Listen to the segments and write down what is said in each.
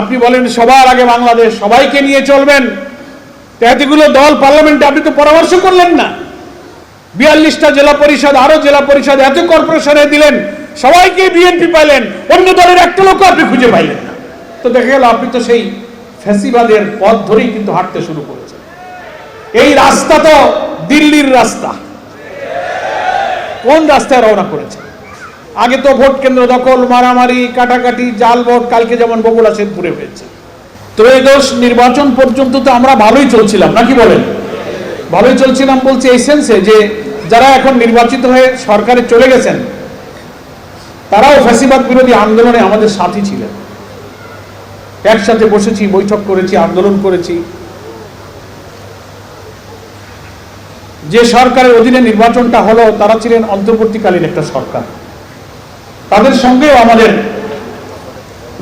আপনি বলেন সবার আগে বাংলাদেশ, সবাইকে নিয়ে চলবেন, এতগুলো দল পার্লামেন্টে আপনি তো পরামর্শ করলেন না। 42টা জেলা পরিষদ, আরো জেলা পরিষদ, এত কর্পোরেশনে দিলেন, সবাইকে বিএনপি পাইলেন, অন্য দলের একটা লোক আপনি খুঁজে পাইলেন না। তো দেখা গেল আপনি তো সেই ফ্যাসিবাদের পথ ধরেই কিন্তু হাঁটতে শুরু করেছেন। এই রাস্তা তো দিল্লির রাস্তা। কোন রাস্তায় রওনা করেছে? আগে তো ভোট কেন্দ্র দখল, মারামারি, কাটাকাটি, জাল ভোট, কালকে যেমন বগুড়া শেরপুরে হয়েছে। ত্রয়োদশ নির্বাচন পর্যন্ত তো আমরা ভালোই চলছিলাম, নাকি বলেন? ভালোই চলছিলাম বলছে এই সেন্সে যে যারা এখন নির্বাচিত হয়ে সরকারে চলে গেছেন তারাও ফ্যাসিবাদ বিরোধী আন্দোলনে আমাদের সাথী ছিলেন। একসাথে বসেছি, বৈঠক করেছি, আন্দোলন করেছি। যে সরকারের অধীনে নির্বাচনটা হলো তারা ছিলেন অন্তর্বর্তীকালীন একটা সরকার। তাদের সঙ্গেও আমাদের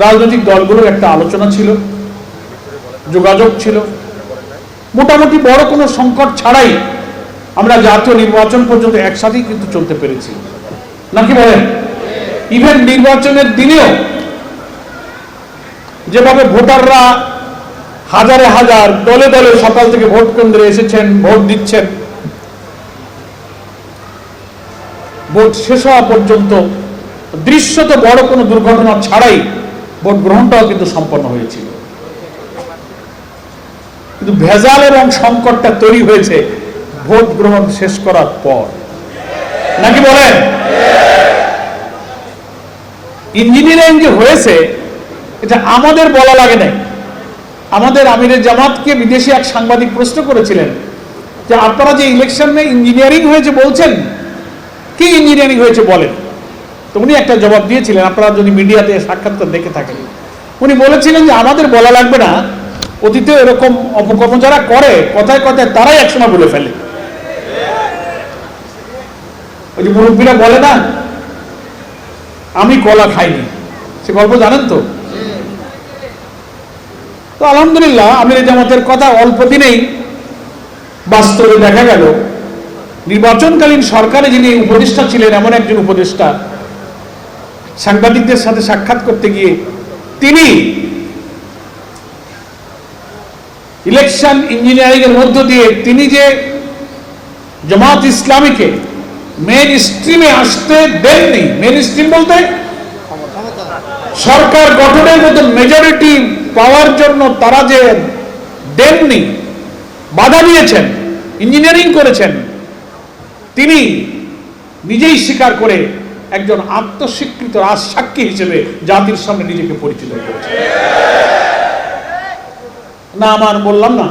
রাজনৈতিক দলগুলোর একটা আলোচনা ছিল, যোগাযোগ ছিল। মোটামুটি বড় কোনো সংকট ছাড়াই আমরা জাতীয় নির্বাচন পর্যন্ত একসাথেই কিন্তু চলতে পেরেছি, নাকি বলেন? ইভেন নির্বাচনের দিনেও যেভাবে ভোটাররা হাজারে হাজার দলে দলে সকাল থেকে ভোট কেন্দ্রে এসেছেন, ভোট দিচ্ছেন, ভোট শেষ হওয়া পর্যন্ত দৃশ্যত বড় কোনো দুর্ঘটনা ছাড়াই ভোট গ্রহণটাও কিন্তু সম্পন্ন হয়েছিল। কিন্তু ভেজাল এবং সংকটটা তৈরি হয়েছে ভোট গ্রহণ শেষ করার পর, নাকি বলেন? ইঞ্জিনিয়ারিং যে হয়েছে এটা আমাদের বলা লাগে নাই। আমাদের আমিরে জামাতকে বিদেশি এক সাংবাদিক প্রশ্ন করেছিলেন যে আপনারা যে ইলেকশনে ইঞ্জিনিয়ারিং হয়েছে বলছেন, কি ইঞ্জিনিয়ারিং হয়েছে বলেন। তো উনি একটা জবাব দিয়েছিলেন, আপনারা যদি মিডিয়াতে সাক্ষাৎকার দেখে থাকেন, উনি বলেছিলেন যে আমাদের বলা লাগবে না, অতীতে এরকম অপকর্ম যারা করে কথায় কথায় তারাই একসময় বলে ফেলে। ওই যে মুরব্বীরা বলে না, আমি কলা খাইনি, সে গল্প জানেন তো? তো আলহামদুলিল্লাহ আমিরে জামাতের কথা অল্প দিনেই বাস্তবে দেখা গেল নির্বাচনকালীন সরকারে যিনি উপদেষ্টা ছিলেন, এমন একজন উপদেষ্টা সাংবাদিকদের সাথে সাক্ষাৎ করতে গিয়ে তিনি ইলেকশন ইঞ্জিনিয়ারিং এর মধ্য দিয়ে তিনি যে জামাত ইসলামীকে মেইন স্ট্রিমে আসতে দেননি, মেইন স্ট্রিম বলতে সরকার গঠনের মতো মেজরিটি পাওয়ার জন্য তারা যে দেননি, বাধা দিয়েছেন, ইঞ্জিনিয়ারিং করেছেন, তিনি নিজেই স্বীকার করে একজন আত্মস্বীকৃত রাজসাক্ষী হিসেবে জাতির সামনে নিজেকে পরিচিত করেছেন। না আমার বললাম না,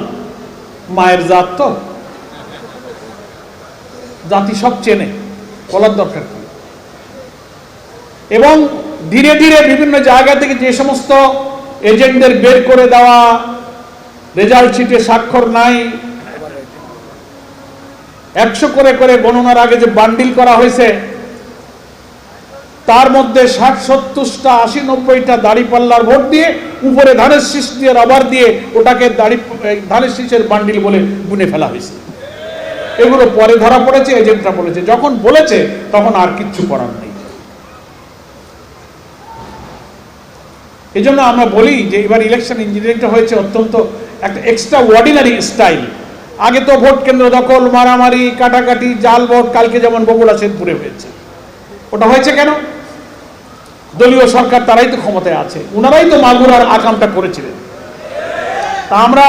মায়ের জাত তো, জাতি সব চেনে, বলার দরকার কি। এবং ধীরে ধীরে বিভিন্ন জায়গা থেকে যে সমস্ত এজেন্টদের বের করে দেওয়া, রেজাল্ট শিটে স্বাক্ষর নাই, 100 করে করে গণনার আগে যে বান্ডিল করা হয়েছে তার মধ্যে 60-70টা 80-90টা দাড়িপাল্লার ভোট দিয়ে উপরে ধানের শীষ দিয়ে রাবার দিয়ে ওটাকে ধানের শীষের বান্ডিল বলে গুনে ফেলা হয়েছে। এগুলো পরে ধরা পড়েছে, এজেন্টরা বলেছে, যখন বলেছে তখন আর কিচ্ছু করার নেই। এই জন্য আমরা বলি যে এবার ইলেকশন ইঞ্জিনিয়ারিংটা হয়েছে অত্যন্ত একটা এক্সট্রা অর্ডিনারি স্টাইল। আগে তো ভোট কেন্দ্র দখল, মারামারি, কাটাকাটি, জাল ভোট, কালকে যেমন বগুড়া শেরপুরে হয়েছে। ওটা হয়েছে কেন? দলীয় সরকার, তারাই তো ক্ষমতায় আছে, উনারাই তো মাগুরার আকামটা করেছিলেন। তা আমরা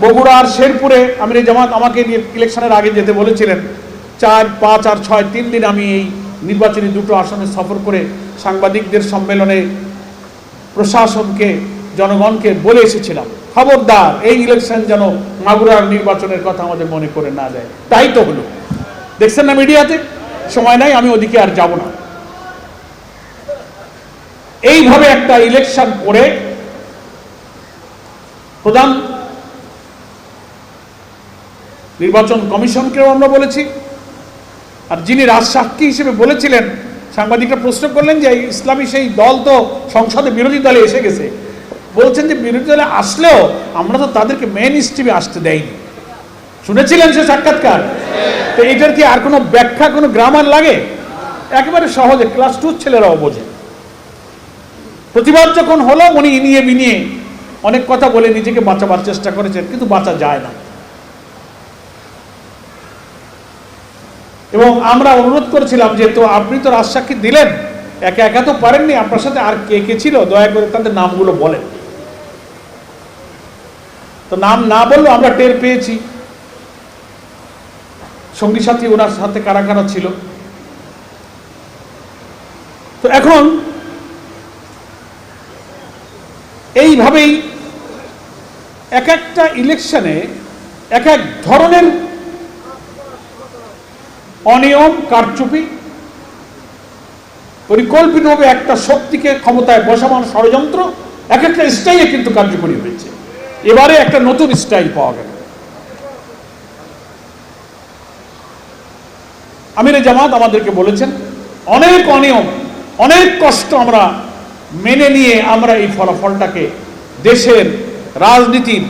বগুড়ার শেরপুরে আমিরে জামাত আমাকে ইলেকশনের আগে যেতে বলেছিলেন। 4, 5 আর 6 3 দিন আমি এই নির্বাচনী দুটো আসনে সফর করে সাংবাদিকদের সম্মেলনে প্রশাসনকে, জনগণকে বলে এসেছিলাম, খবরদার এই ইলেকশন যেন মাগুরার নির্বাচনের কথা আমাদের মনে করে না যায়। তাই তো হলো, দেখছেন না মিডিয়াতে। সময় নাই, আমি ওদিকে আর যাব না। এইভাবে একটা ইলেকশন করে প্রধান নির্বাচন কমিশনকেও আমরা বলেছি, আর যিনি রাজসাক্ষী হিসেবে বলেছিলেন, সাংবাদিকরা প্রশ্ন করলেন যে ইসলামী সেই দল তো সংসদে বিরোধী দলে এসে গেছে, বলছেন যে বিরোধী দলে আসলেও আমরা তো তাদেরকে মেইন স্ট্রিমে আসতে দেয়নি। শুনেছিলেন সে সাক্ষাৎকার? তো এটার কি আর কোনো ব্যাখ্যা, কোনো গ্রামার লাগে? একেবারে সহজে ক্লাস 2 ছেলেরাও বোঝে। প্রতিবাদ যখন হলো উনি ইনিয়ে বিনিয়ে অনেক কথা বলে নিজেকে বাঁচাবার চেষ্টা করেছেন, কিন্তু বাঁচা যায় না। এবং আমরা অনুরোধ করেছিলাম যে তো আপনি তো রাজসাক্ষী দিলেন, একা একা তো পারেননি, আপনার সাথে আর কে কে ছিল দয়া করে তাদের নামগুলো বলেন। তো নাম না বললেও আমরা টের পেয়েছি সঙ্গী সাথী ওনার সাথে কারা কারা ছিল। তো এখন এইভাবেই এক একটা ইলেকশনে এক এক ধরনের অনিয়ম, কারচুপি, পরিকল্পিতভাবে একটা শক্তিকে ক্ষমতায় বসানোর ষড়যন্ত্র এক একটা স্টাইলে কিন্তু কার্যকরী হয়েছে। এবারে একটা নতুন স্টাইল পাওয়া গেল। আমিরে জামাত আমাদেরকে বলেছেন অনেক অনিয়ম, অনেক কষ্ট আমরা মেনে নিয়ে আমরা এই ফলাফলটাকে দেশের রাজনীতির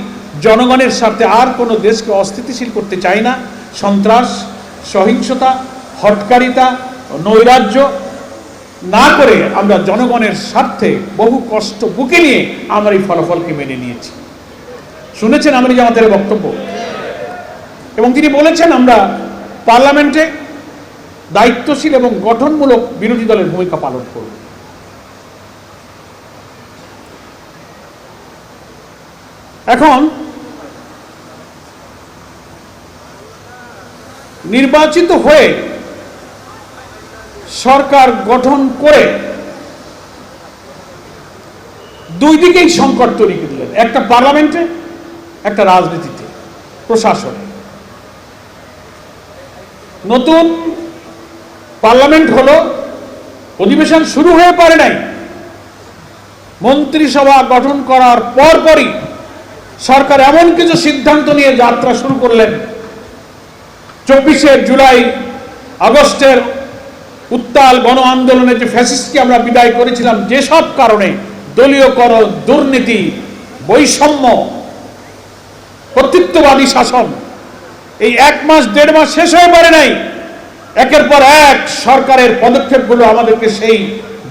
জনগণের স্বার্থে আর কোনো দেশকে অস্থিতিশীল করতে চাই না। সন্ত্রাস, সহিংসতা, হটকারিতা, নৈরাজ্য না করে আমরা জনগণের স্বার্থে বহু কষ্ট বুকে নিয়ে আমরা এই ফলাফলকে মেনে নিয়েছি। শুনেছেন আমিরে জামাতের বক্তব্য, এবং তিনি বলেছেন আমরা পার্লামেন্টে দায়িত্বশীল এবং গঠনমূলক বিরোধী দলের ভূমিকা পালন করব। এখন নির্বাচিত হয়ে সরকার গঠন করে দুই দিকেই সংকট তৈরি করে দিলেন, একটা পার্লামেন্টে, একটা রাজনীতিতে, প্রশাসনে। নতুন পার্লামেন্ট হলো, অধিবেশন শুরু হয়ে পারে নাই, মন্ত্রিসভা গঠন করার পরপরই সরকার এমন কিছু সিদ্ধান্ত নিয়ে যাত্রা শুরু করলেন। 24শে জুলাই আগস্টের উত্তাল গণ আন্দোলনে যে ফ্যাসিস্টকে আমরা বিদায় করেছিলাম, যেসব কারণে দলীয়করণ, দুর্নীতি, বৈষম্য, কর্তৃত্ববাদী শাসন, এই 1 মাস 1.5 মাস শেষ হয়ে পারে নাই, একের পর এক সরকারের পদক্ষেপগুলো আমাদেরকে সেই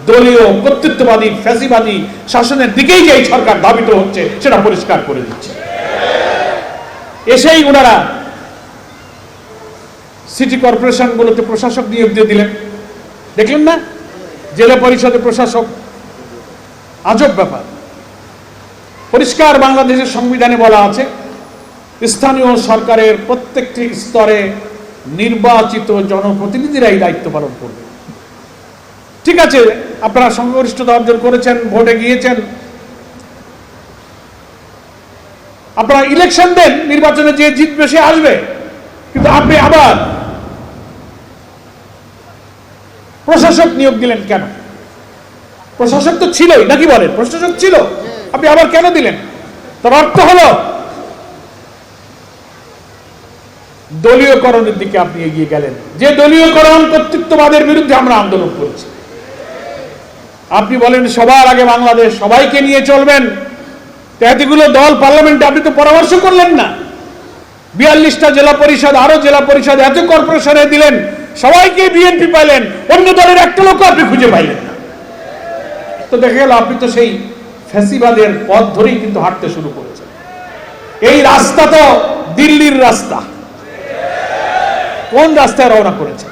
দলীয় কর্তৃত্ববাদী ফ্যাসিবাদী শাসনের দিকেই যে সরকার ধাবিত হচ্ছে সেটা পরিষ্কার করে দিচ্ছে। এসেই ওনারা সিটি কর্পোরেশনগুলোতে প্রশাসক নিয়োগ দিয়ে দিলেন। দেখলেন না, জেলা পরিষদের প্রশাসক, আজব ব্যাপার। পরিষ্কার বাংলাদেশের সংবিধানে বলা আছে স্থানীয় সরকারের প্রত্যেকটি স্তরে নির্বাচিত জনপ্রতিনিধিরাই দায়িত্ব পালন করবে। ঠিক আছে, আপনারা সংখ্যাগরিষ্ঠতা অর্জন করেছেন, ভোটে গিয়েছেন, আপনারা ইলেকশন দেন, নির্বাচনে যে জিতবে সে আসবে, কিন্তু আপনি আবার প্রশাসক নিয়োগ দিলেন কেন? প্রশাসক তো ছিলই, নাকি বলেন? প্রশাসক ছিল, আপনি আবার কেন দিলেন? তার অর্থ হলো দলীয়করণের দিকে আপনি এগিয়ে গেলেন, যে দলীয়করণ কর্তৃত্ববাদের বিরুদ্ধে আমরা আন্দোলন করেছি। আপনি বলেন সবার আগে বাংলাদেশ, সবাইকে নিয়ে চলবেন, এতগুলো দল পার্লামেন্টে আপনি তো পরামর্শ করলেন না। 42টা জেলা পরিষদ, আরো জেলা পরিষদ, এত কর্পোরেশনে দিলেন, সবাইকে বিএনপি পাইলেন, অন্য দলের একটা লোক আপনি খুঁজে পাইলেন না। তো দেখা গেল আপনি তো সেই ফ্যাসিবাদের পথ ধরেই কিন্তু হাঁটতে শুরু করেছেন। এই রাস্তা তো দিল্লির রাস্তা, কোন রাস্তায় রওনা করেছেন?